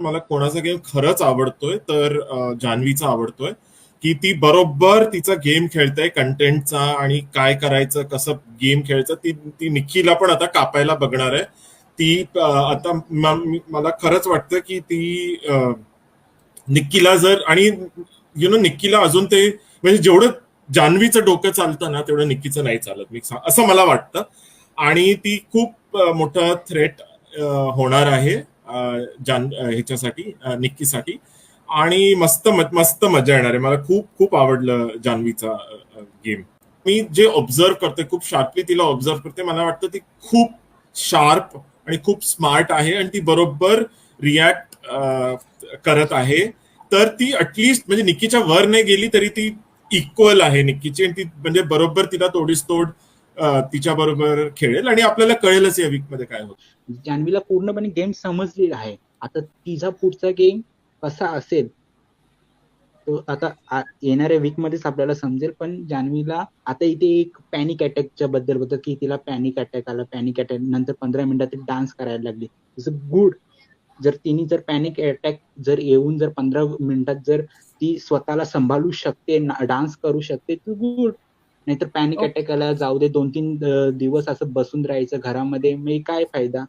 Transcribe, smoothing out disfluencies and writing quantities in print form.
मला कोणाचा गेम खरंच आवडतोय तर जान्हवीचा आवडतोय, की ती बरोबर तिचा गेम खेळते कंटेंटचा आणि काय करायचं कसं गेम खेळायचं ती ती निक्कीला पण आता कापायला बघणार आहे. ती आता मला खरंच वाटतं की ती निक्कीला जर आणि निक्कीला अजून ते म्हणजे जेवढं जान्हवीचं डोकं चालतं ना तेवढं निक्कीचं नाही चालत असं मला वाटतं. आणि ती खूप मोठा थ्रेट होणार आहे ह्याच्यासाठी निक्कीसाठी. आणि मस्त मजा येणार आहे. मला खूप खूप आवडलं जान्हवीचा गेम. मी जे ऑब्झर्व करते खूप शार्पली तिला ऑब्झर्व करते मला वाटतं ती खूप शार्प आणि खूप स्मार्ट आहे आणि ती बरोबर रिॲक्ट करत आहे. तर ती अटलिस्ट म्हणजे निक्कीच्या वर नाही गेली तरी ती इक्वल आहे निक्कीची आणि ती म्हणजे बरोबर तिला तोडीस तोड तिच्या बरोबर खेळेल आणि आपल्याला कळेलच या वीक मध्ये काय होतं. जान्हवीला पूर्णपणे गेम समजलेला आहे. आता तिचा पुढचा गेम कसा असेल तो आता येणाऱ्या वीक मध्येच आपल्याला समजेल. पण जान्हवीला आता इथे एक पॅनिक अटॅकच्या बद्दल होतं की तिला पॅनिक अटॅक आला. पॅनिक अटॅक नंतर 15 मिनिटात डान्स करायला लागली. It's good. जर तिने जर पॅनिक अटॅक जर येऊन जर 15 मिनिटात जर ती स्वतःला सांभाळू शकते, डान्स करू शकते तर गुड. नाहीतर पॅनिक अटॅक आला जाऊ दे 2-3 दिवस असं बसून राहायचं घरामध्ये मग काय फायदा.